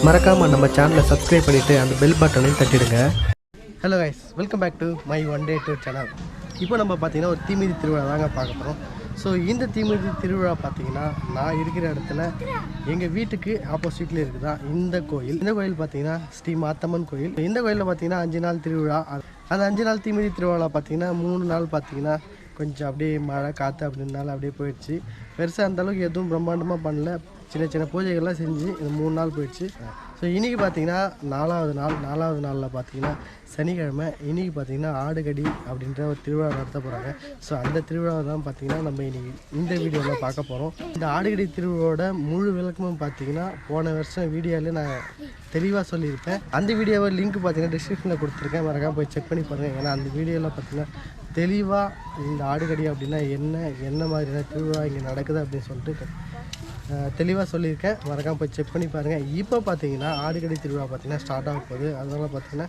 மறக்காமல் நம்ம சேனலை சப்ஸ்கிரைப் பண்ணிவிட்டு அந்த பெல் பட்டனையும் தட்டிடுங்க. Hello guys, welcome back to my one day tour channel. இப்போ நம்ம பார்த்தீங்கன்னா ஒரு தீமிதி திருவிழா தாங்க பார்க்க போகிறோம். ஸோ இந்த தீமிதி திருவிழா பார்த்தீங்கன்னா நான் இருக்கிற இடத்துல எங்கள் வீட்டுக்கு ஆப்போசிட்டில் இருக்குதா இந்த கோயில். இந்த கோயில் பார்த்தீங்கன்னா ஸ்ரீ மாத்தம்மன் கோயில். இந்த கோயிலில் பார்த்தீங்கன்னா 5 நாள் திருவிழா. அந்த 5 நாள் தீமிதி திருவிழா பார்த்தீங்கன்னா 3 நாள் பார்த்தீங்கன்னா கொஞ்சம் அப்படியே மழை காற்று அப்படின்னால அப்படியே போயிடுச்சு. பெருசாக அந்தளவுக்கு எதுவும் பிரம்மாண்டமாக பண்ணல, சின்ன சின்ன பூஜைகள்லாம் செஞ்சு இந்த 3 நாள் போயிடுச்சு. ஸோ இன்றைக்கி பார்த்தீங்கன்னா 4வது நாளில் பார்த்தீங்கன்னா சனிக்கிழமை. இன்றைக்கி பார்த்தீங்கன்னா ஆடுகடி அப்படின்ற ஒரு திருவிழா நடத்த போகிறாங்க. ஸோ அந்த திருவிழாவை தான் பார்த்தீங்கன்னா நம்ம இன்றைக்கி இந்த வீடியோவில் பார்க்க போகிறோம். இந்த ஆடுகடி திருவிழாவோட முழு விளக்கமும் பார்த்தீங்கன்னா போன வருஷம் வீடியோவில் நான் தெளிவாக சொல்லியிருப்பேன். அந்த வீடியோவை லிங்க் பார்த்தீங்கன்னா டிஸ்கிரிப்ஷனில் கொடுத்துருக்கேன், மறக்காம போய் செக் பண்ணி பாருங்கள். ஏன்னா அந்த வீடியோவில் பார்த்தீங்கன்னா தெளிவாக இந்த ஆடுகடி அப்படின்னா என்ன மாதிரியான திருவிழா இங்கே நடக்குது அப்படின்னு சொல்லிட்டு தெளிவாக சொல்லியிருக்கேன். மறக்காமல் போய் செக் பண்ணி பாருங்கள். இப்போ பார்த்தீங்கன்னா ஆடுகடி திருவிழா பார்த்தீங்கன்னா ஸ்டார்ட் ஆக போகுது. அதனால் பார்த்தீங்கன்னா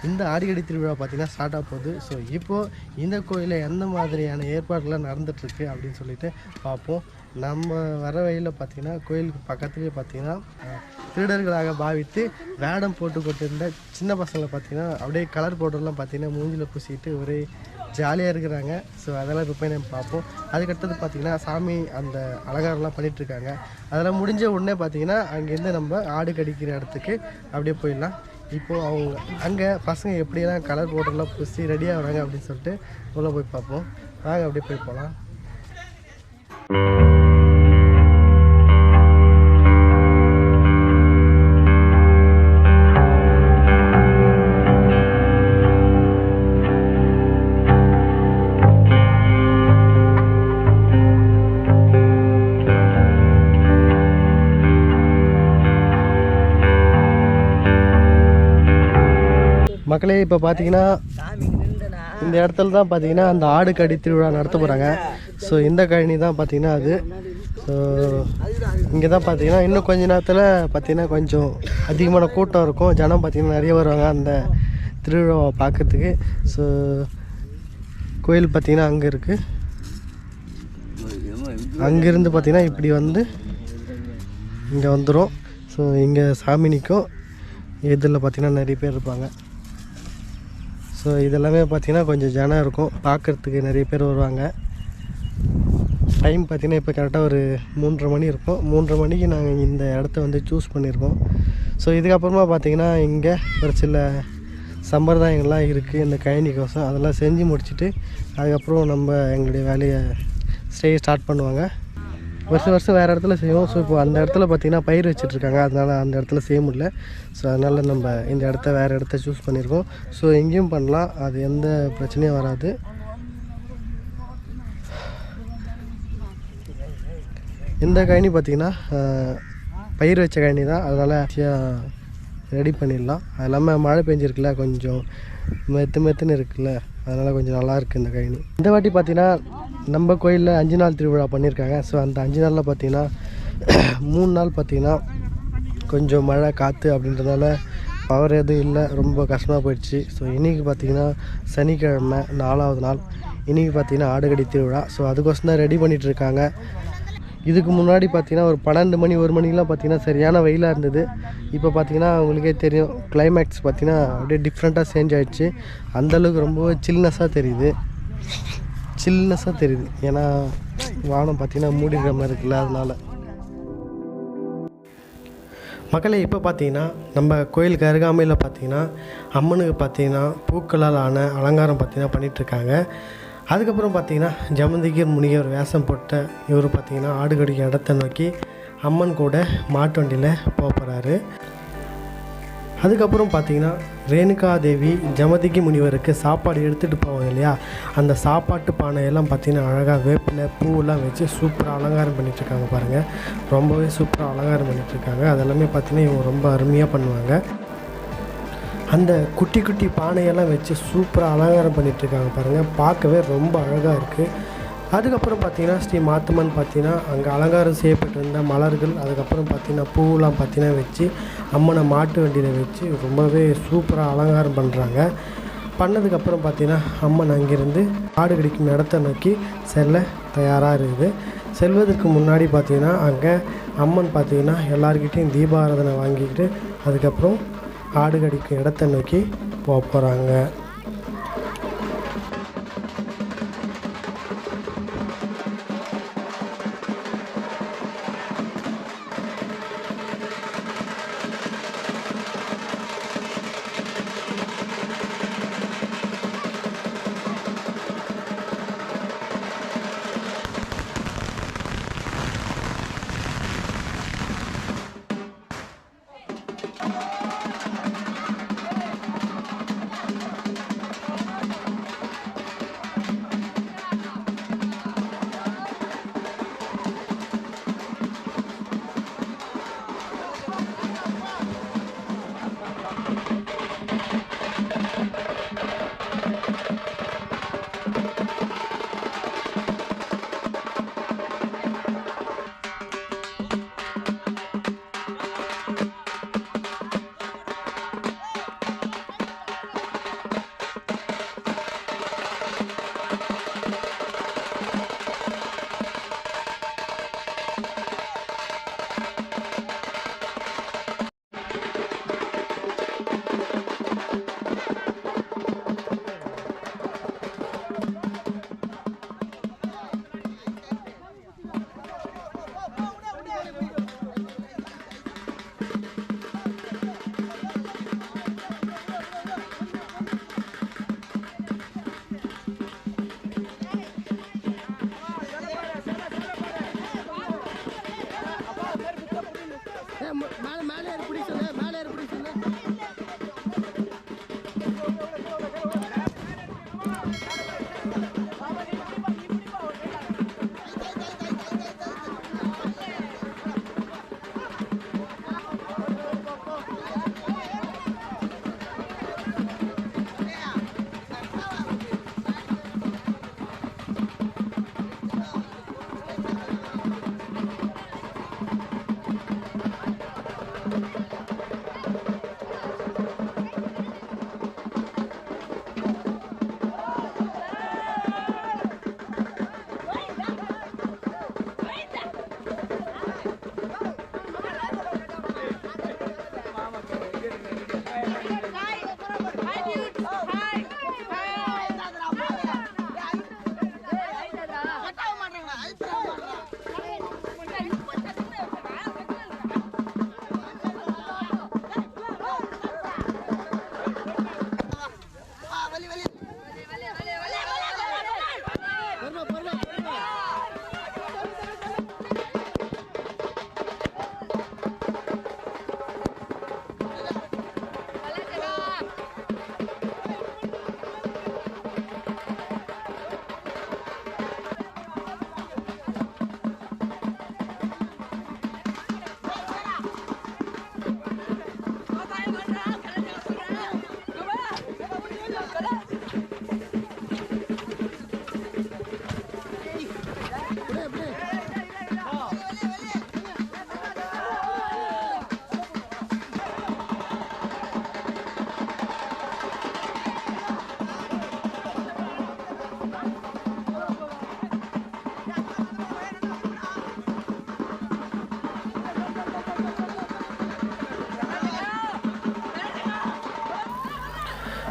இந்த ஆடுகடி திருவிழா பார்த்தீங்கன்னா ஸ்டார்ட் ஆக போகுது. ஸோ இப்போது இந்த கோயிலில் எந்த மாதிரியான ஏற்பாடுலாம் நடந்துகிட்ருக்கு அப்படின்னு சொல்லிட்டு பார்ப்போம். நம்ம வர வழியில் பார்த்திங்கன்னா கோயிலுக்கு பக்கத்துலேயே பார்த்திங்கன்னா திருடர்களாக பாவித்து வேடம் போட்டு கொண்டிருந்த சின்ன பசங்களை பார்த்திங்கன்னா அப்படியே கலர் பவுடர்லாம் பார்த்திங்கன்னா மூஞ்சில் பூசிட்டு ஒரே ஜாலியாக இருக்கிறாங்க. ஸோ அதெல்லாம் இப்போ போய் நம்ம பார்ப்போம். அதுக்கடுத்தது பார்த்திங்கன்னா சாமி அந்த அலங்காரம்லாம் பண்ணிகிட்ருக்காங்க. அதெல்லாம் முடிஞ்ச உடனே பார்த்திங்கன்னா அங்கேருந்து நம்ம ஆடு கடிக்கிற இடத்துக்கு அப்படியே போயிடலாம். இப்போது அவங்க அங்கே பசங்க எப்படியெல்லாம் கலர் பவுடர்லாம் பூசி ரெடியாக வராங்க அப்படின்னு சொல்லிட்டு உள்ளே போய் பார்ப்போம். வாங்க அப்படியே போய் போகலாம். மக்களே, இப்போ பார்த்தீங்கன்னா இந்த இடத்துல தான் பார்த்தீங்கன்னா அந்த ஆடு கடி திருவிழா நடத்த போகிறாங்க. ஸோ இந்த கழனி தான் பார்த்தீங்கன்னா அது. ஸோ இங்கே தான் பார்த்தீங்கன்னா இன்னும் கொஞ்ச நேரத்தில் பார்த்தீங்கன்னா கொஞ்சம் அதிகமான கூட்டம் இருக்கும். ஜனம் பார்த்திங்கன்னா நிறைய வருவாங்க அந்த திருவிழாவை பார்க்குறதுக்கு. ஸோ கோயில் பார்த்திங்கன்னா அங்கே இருக்குது. அங்கேருந்து பார்த்திங்கன்னா இப்படி வந்து இங்கே வந்துடும். ஸோ இங்கே சாமி நிற்கும். இதில் பார்த்திங்கன்னா நிறைய பேர் இருப்பாங்க. ஸோ இதெல்லாமே பார்த்திங்கன்னா கொஞ்சம் ஜனம் இருக்கும், பார்க்குறதுக்கு நிறைய பேர் வருவாங்க. டைம் பார்த்திங்கன்னா இப்போ கரெக்டாக ஒரு 3:30 மணி இருக்கும். 3:30 மணிக்கு நாங்கள் இந்த இடத்த வந்து சூஸ் பண்ணியிருக்கோம். ஸோ இதுக்கப்புறமா பார்த்திங்கன்னா இங்கே ஒரு சில சம்பிரதாயங்கள்லாம் இருக்குது இந்த கழனிக்கோசம். அதெல்லாம் செஞ்சு முடிச்சுட்டு அதுக்கப்புறம் நம்ம எங்களுடைய வேலையை ஸ்டார்ட் பண்ணுவாங்க. வருஷம் வேறு இடத்துல செய்வோம். ஸோ இப்போ அந்த இடத்துல பார்த்திங்கன்னா பயிர் வச்சிட்ருக்காங்க, அதனால் அந்த இடத்துல செய்ய முடியல. ஸோ அதனால் நம்ம இந்த இடத்த வேறு இடத்த சூஸ் பண்ணியிருக்கோம். ஸோ எங்கேயும் பண்ணலாம், அது எந்த பிரச்சனையும் வராது. இந்த கழனி பார்த்திங்கன்னா பயிர் வச்ச கழனி தான், அதனால் ரெடி பண்ணிடலாம். அது இல்லாமல் மழை பெஞ்சிருக்குல்ல, கொஞ்சம் மெத்துன்னு இருக்குல்ல, அதனால் கொஞ்சம் நல்லாயிருக்கு இந்த கழனி. இந்த வாட்டி பார்த்திங்கன்னா நம்ம கோயிலில் 5 நாள் திருவிழா பண்ணியிருக்காங்க. ஸோ அந்த 5 நாளில் பார்த்திங்கன்னா 3 நாள் பார்த்திங்கன்னா கொஞ்சம் மழை காற்று அப்படின்றதால பவர் எதுவும் இல்லை, ரொம்ப கஷ்டமாக போயிடுச்சு. ஸோ இன்றைக்கி பார்த்திங்கன்னா சனிக்கிழமை 4வது நாள். இன்றைக்கி பார்த்திங்கன்னா ஆடுகடி திருவிழா. ஸோ அதுக்கோசம் தான் ரெடி பண்ணிகிட்ருக்காங்க. இதுக்கு முன்னாடி பார்த்திங்கன்னா ஒரு 12 மணி 1 மணிக்கெலாம் பார்த்திங்கன்னா சரியான வெயிலாக இருந்தது. இப்போ பார்த்திங்கன்னா உங்களுக்கே தெரியும், கிளைமேக்ஸ் பார்த்திங்கன்னா அப்படியே டிஃப்ரெண்ட்டாக சேஞ்ச் ஆகிடுச்சு. அந்தளவுக்கு ரொம்ப சில்னஸாக தெரியுது. ஏன்னா வானம் பார்த்திங்கன்னா மூடிக்கிற மாதிரி இருக்குல்ல, அதனால். மக்களே, இப்போ பார்த்திங்கன்னா நம்ம கோயிலுக்கு அருகாமையில் பார்த்திங்கன்னா அம்மனுக்கு பார்த்திங்கன்னா பூக்களால் ஆன அலங்காரம் பார்த்திங்கன்னா பண்ணிகிட்ருக்காங்க. அதுக்கப்புறம் பார்த்திங்கன்னா ஜமந்திகி முனிவர் வேஷம் போட்ட இவர் பார்த்திங்கன்னா ஆடுகடிக்க இடத்த நோக்கி அம்மன் கூட மாட்டு வண்டியில் போகிறாரு. அதுக்கப்புறம் பார்த்திங்கன்னா ரேணுகா தேவி ஜமதிகி முனிவருக்கு சாப்பாடு எடுத்துகிட்டு போவாங்க இல்லையா, அந்த சாப்பாட்டு பானையெல்லாம் பார்த்திங்கன்னா அழகாக வேப்பிலை பூவெல்லாம் வச்சு சூப்பராக அலங்காரம் பண்ணிகிட்ருக்காங்க. பாருங்கள், ரொம்பவே சூப்பராக அலங்காரம் பண்ணிகிட்ருக்காங்க. அதெல்லாமே பார்த்திங்கன்னா இவங்க ரொம்ப அருமையாக பண்ணுவாங்க. அந்த குட்டி குட்டி பானையெல்லாம் வச்சு சூப்பராக அலங்காரம் பண்ணிகிட்ருக்காங்க. பாருங்கள், பார்க்கவே ரொம்ப அழகாக இருக்குது. அதுக்கப்புறம் பார்த்திங்கன்னா ஸ்ரீ மாத்தம்மன் பார்த்திங்கன்னா அங்கே அலங்காரம் செய்யப்பட்டிருந்த மலர்கள், அதுக்கப்புறம் பார்த்திங்கன்னா பூவெலாம் பார்த்திங்கன்னா வச்சு அம்மனை மாட்டு வண்டியில் வச்சு ரொம்பவே சூப்பராக அலங்காரம் பண்ணுறாங்க. பண்ணதுக்கப்புறம் பார்த்திங்கன்னா அம்மன் அங்கேருந்து ஆடு கடிக்கும் இடத்த நோக்கி செல்ல தயாராக இருக்குது. செல்வதற்கு முன்னாடி பார்த்திங்கன்னா அங்கே அம்மன் பார்த்திங்கன்னா எல்லாருக்கிட்டையும் தீபாராதனை வாங்கிக்கிட்டு அதுக்கப்புறம் ஆடு கடிக்கும் இடத்த நோக்கி போகிறாங்க.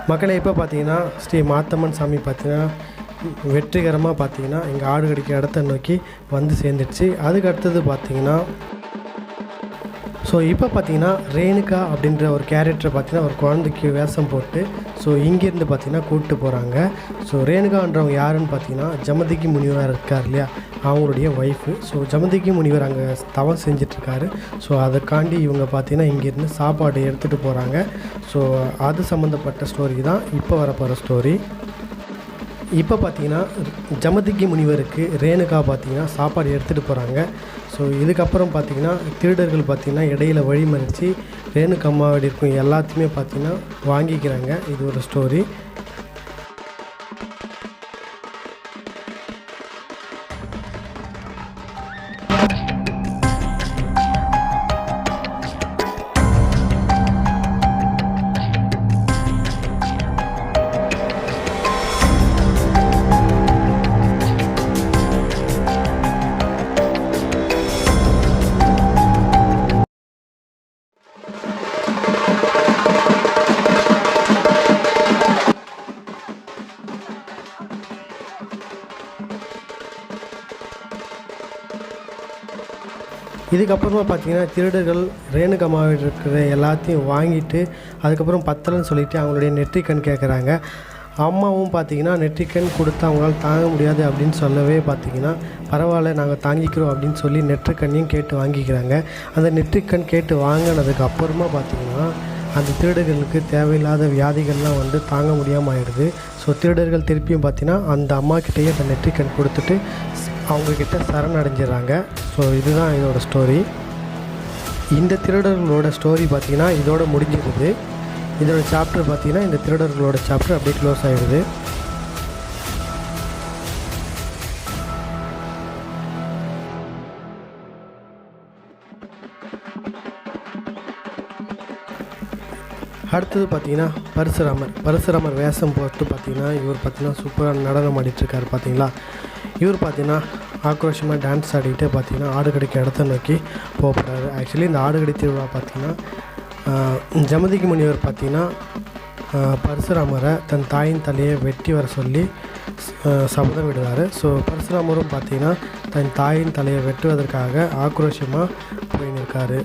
மக்களே இப்போ பார்த்தீங்கன்னா ஸ்ரீ மாத்தம்மன் சாமி பார்த்தீங்கன்னா வெற்றிகரமாக பார்த்தீங்கன்னா எங்கள் ஆடு கடிக்க இடத்த நோக்கி வந்து சேர்ந்துடுச்சு. அதுக்கு அடுத்தது பார்த்தீங்கன்னா ஸோ இப்போ பார்த்தீங்கன்னா ரேணுகா அப்படின்ற ஒரு கேரக்டரை பார்த்தீங்கன்னா ஒரு குழந்தைக்கு வேஷம் போட்டு ஸோ இங்கேருந்து பார்த்தீங்கன்னா கூப்பிட்டு போகிறாங்க. ஸோ ரேணுகான்றவங்க யாருன்னு பார்த்தீங்கன்னா ஜமதிகி முனிவராக இருக்கார் இல்லையா, அவங்களுடைய ஒய்ஃபு. ஸோ ஜமதிகி முனிவர் அங்கே தவம் செஞ்சிட்ருக்காரு. ஸோ அதுக்காண்டி இவங்க பார்த்தீங்கன்னா இங்கேருந்து சாப்பாடு எடுத்துகிட்டு போகிறாங்க. ஸோ அது சம்மந்தப்பட்ட ஸ்டோரி தான் இப்போ வரப்போகிற ஸ்டோரி. இப்போ பார்த்தீங்கன்னா ஜமதிகி முனிவருக்கு ரேணுகா பார்த்தீங்கன்னா சாப்பாடு எடுத்துகிட்டு போகிறாங்க. ஸோ இதுக்கப்புறம் பார்த்திங்கன்னா திருடர்கள் பார்த்திங்கன்னா இடையில வழிமறித்து ரேணுகா அம்மாவோட இருக்கும் எல்லாத்தையுமே பார்த்திங்கன்னா வாங்கிக்கிறாங்க. இது ஒரு ஸ்டோரி. இதுக்கப்புறமா பார்த்திங்கன்னா திருடர்கள் ரேணுகம்மாவில் இருக்கிற எல்லாத்தையும் வாங்கிட்டு அதுக்கப்புறம் பத்தலைன்னு சொல்லிவிட்டு அவங்களுடைய நெற்றிக்கண் கேட்குறாங்க. அம்மாவும் பார்த்திங்கன்னா நெற்றிக்கண் கொடுத்து அவங்களால தாங்க முடியாது அப்படின்னு சொல்லவே பார்த்திங்கன்னா பரவாயில்ல நாங்கள் தாங்கிக்கிறோம் அப்படின்னு சொல்லி நெற்றிக்கண்ணையும் கேட்டு வாங்கிக்கிறாங்க. அந்த நெற்றிக்கண் கேட்டு வாங்கினதுக்கு அப்புறமா பார்த்திங்கன்னா அந்த திருடர்களுக்கு தேவையில்லாத வியாதிகள்லாம் வந்து தாங்க முடியாமல் ஆயிடுது. ஸோ திருடர்கள் திருப்பியும் பார்த்திங்கன்னா அந்த அம்மாக்கிட்டேயே அந்த நெற்றிக்கண் கொடுத்துட்டு அவங்கக்கிட்ட சரணடைஞ்சிடறாங்க. ஸோ இதுதான் இதோட ஸ்டோரி. இந்த திருடர்களோட ஸ்டோரி பார்த்திங்கன்னா இதோட முடிஞ்சிடுது. இதோட சாப்டர் பார்த்திங்கன்னா இந்த திருடர்களோட சாப்டர் அப்படியே க்ளோஸ் ஆகிடுது. அடுத்தது பார்த்திங்கன்னா பரசுராமர் வேஷம் போட்டு பார்த்திங்கன்னா இவர் பார்த்திங்கன்னா சூப்பராக நடனம் ஆடிட்டுருக்காரு. பார்த்திங்களா இவர் பார்த்திங்கன்னா ஆக்ரோஷமாக டான்ஸ் ஆடிட்டு பார்த்திங்கன்னா ஆடு கடிக்க இடத்த நோக்கி போகிறாரு. ஆக்சுவலி இந்த ஆடு கடி திருவிழா பார்த்திங்கன்னா ஜமதிக்கு முனிவர் பார்த்திங்கன்னா பரசுராமரை தன் தாயின் தலையை வெட்டி வர சொல்லி சபதம் விடுவார். ஸோ பரசுராமரும் பார்த்திங்கன்னா தன் தாயின் தலையை வெட்டுவதற்காக ஆக்ரோஷமாக போயின்னு இருக்கார்.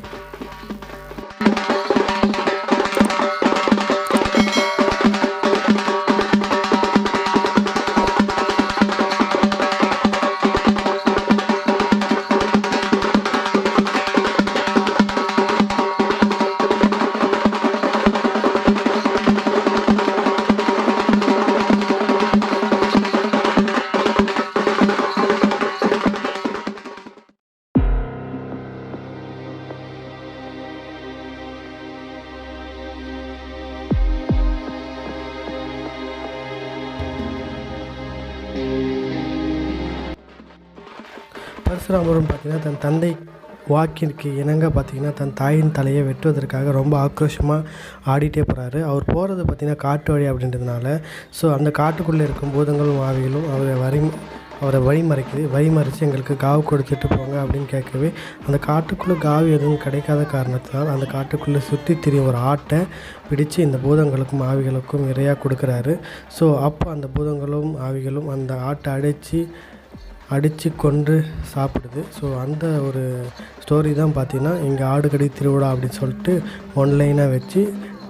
பரசுராமரும் பார்த்திங்கன்னா தன் தந்தை வாக்கிற்கு இணங்க பார்த்திங்கன்னா தன் தாயின் தலையை வெட்டுவதற்காக ரொம்ப ஆக்ரோஷமாக ஆடிட்டே போகிறாரு. அவர் போகிறது பார்த்திங்கன்னா காட்டு வழி அப்படின்றதுனால ஸோ அந்த காட்டுக்குள்ளே இருக்கும் பூதங்களும் ஆவிகளும் அவரை வழிமறித்து எங்களுக்கு காவு கொடுத்துட்டு போங்க அப்படின்னு கேட்கவே அந்த காட்டுக்குள்ளே காவு எதுவும் கிடைக்காத காரணத்தினால் அந்த காட்டுக்குள்ளே சுற்றி திரியும் ஒரு ஆட்டை பிடிச்சு இந்த பூதங்களுக்கும் ஆவிகளுக்கும் இறையாக கொடுக்குறாரு. ஸோ அப்போ அந்த பூதங்களும் ஆவிகளும் அந்த ஆட்டை அடித்து கொன்று சாப்பிடுது. ஸோ அந்த ஒரு ஸ்டோரி தான் பார்த்திங்கன்னா இங்கே ஆடுகடி திருவிழா அப்படின்னு சொல்லிட்டு ஒன்லைனாக வச்சு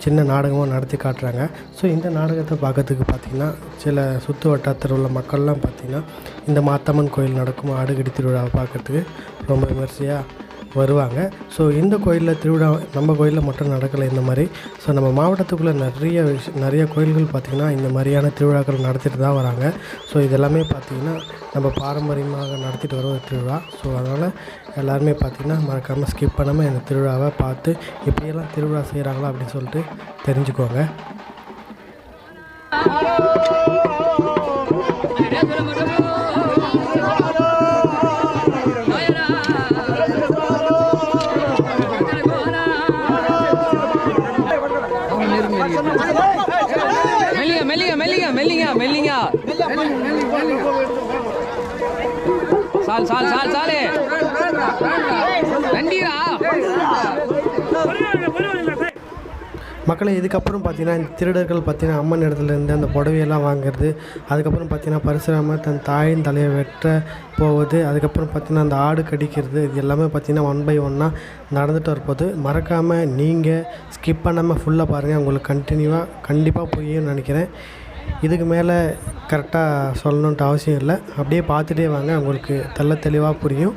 சின்ன நாடகமாக நடத்தி காட்டுறாங்க. ஸோ இந்த நாடகத்தை பார்க்கறதுக்கு பார்த்திங்கன்னா சில சுற்று வட்டாரத்தில் உள்ள மக்கள்லாம் பார்த்திங்கன்னா இந்த மாத்தம்மன் கோயில் நடக்கும் ஆடுகடி திருவிழாவை பார்க்குறதுக்கு ரொம்ப விமர்சையாக வருவாங்க. ஸோ இந்த கோயிலில் திருவிழா நம்ம கோயிலில் மட்டும் நடக்கலை இந்த மாதிரி. ஸோ நம்ம மாவட்டத்துக்குள்ளே நிறைய கோயில்கள் பார்த்திங்கன்னா இந்த மாதிரியான திருவிழாக்கள் நடத்திட்டு தான் வராங்க. ஸோ இதெல்லாமே பார்த்திங்கன்னா நம்ம பாரம்பரியமாக நடத்திட்டு வர ஒரு திருவிழா. ஸோ அதனால் எல்லாருமே பார்த்திங்கன்னா மறக்காமல் ஸ்கிப் பண்ணாமல் இந்த திருவிழாவை பார்த்து இப்படியெல்லாம் திருவிழா செய்கிறாங்களா அப்படின்னு சொல்லிட்டு தெரிஞ்சுக்கோங்க. மெல்லிங்க சாலே நண்டிரா மக்களை இதுக்கப்புறம் பார்த்திங்கன்னா இந்த திருடர்கள் பார்த்திங்கன்னா அம்மன் இடத்துலேருந்து அந்த புடவையெல்லாம் வாங்குறது, அதுக்கப்புறம் பார்த்திங்கன்னா பரசுராமர் தன் தாயின் தலையை வெட்ட போவது, அதுக்கப்புறம் பார்த்திங்கன்னா அந்த ஆடு கடிக்கிறது, இது எல்லாமே பார்த்திங்கன்னா 1 by 1 நடந்துட்டு வரப்போது. மறக்காமல் நீங்கள் ஸ்கிப் பண்ணாமல் ஃபுல்லாக பாருங்கள். உங்களுக்கு கண்டிப்பாக புரியும்னு நினைக்கிறேன். இதுக்கு மேலே கரெக்டாக சொல்லணுன்ட்டு அவசியம் இல்லை. அப்படியே பார்த்துட்டே வாங்க, உங்களுக்கு தெளிவாக புரியும்.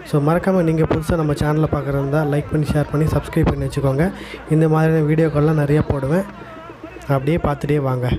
ஸோ மறக்காமல் நீங்கள் புதுசாக நம்ம சேனலில் பார்க்குறதா லைக் பண்ணி ஷேர் பண்ணி சப்ஸ்கிரைப் பண்ணி வச்சுக்கோங்க. இந்த மாதிரியான வீடியோக்கள்லாம் நிறையா போடுவேன். அப்படியே பார்த்துட்டே வாங்க.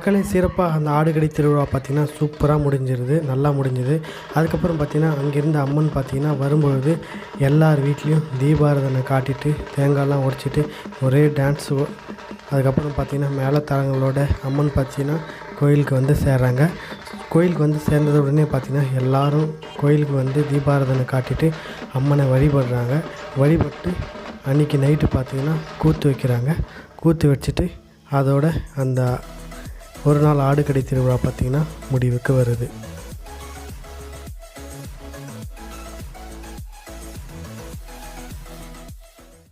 மக்களே சிறப்பாக அந்த ஆடுகடை திருவிழா பார்த்திங்கன்னா சூப்பராக முடிஞ்சிருது, நல்லா முடிஞ்சுது. அதுக்கப்புறம் பார்த்திங்கன்னா அங்கேருந்து அம்மன் பார்த்திங்கன்னா வரும்பொழுது எல்லார் வீட்லேயும் தீபாராதனை காட்டிட்டு தேங்காய்லாம் உடைச்சிட்டு ஒரே டான்ஸு. அதுக்கப்புறம் பார்த்திங்கன்னா மேளதாளங்களோட அம்மன் பார்த்திங்கன்னா கோயிலுக்கு வந்து சேர்றாங்க. கோயிலுக்கு வந்து சேர்ந்தது உடனே பார்த்திங்கன்னா எல்லோரும் கோயிலுக்கு வந்து தீபாராதனை காட்டிட்டு அம்மனை வழிபடுறாங்க. வழிபட்டு அன்றைக்கி நைட்டு பார்த்திங்கன்னா கூத்து வைக்கிறாங்க. கூத்து வச்சுட்டு அதோட அந்த ஒரு நாள் ஆடுகடை திருவிழா பார்த்திங்கன்னா முடிவுக்கு வருது.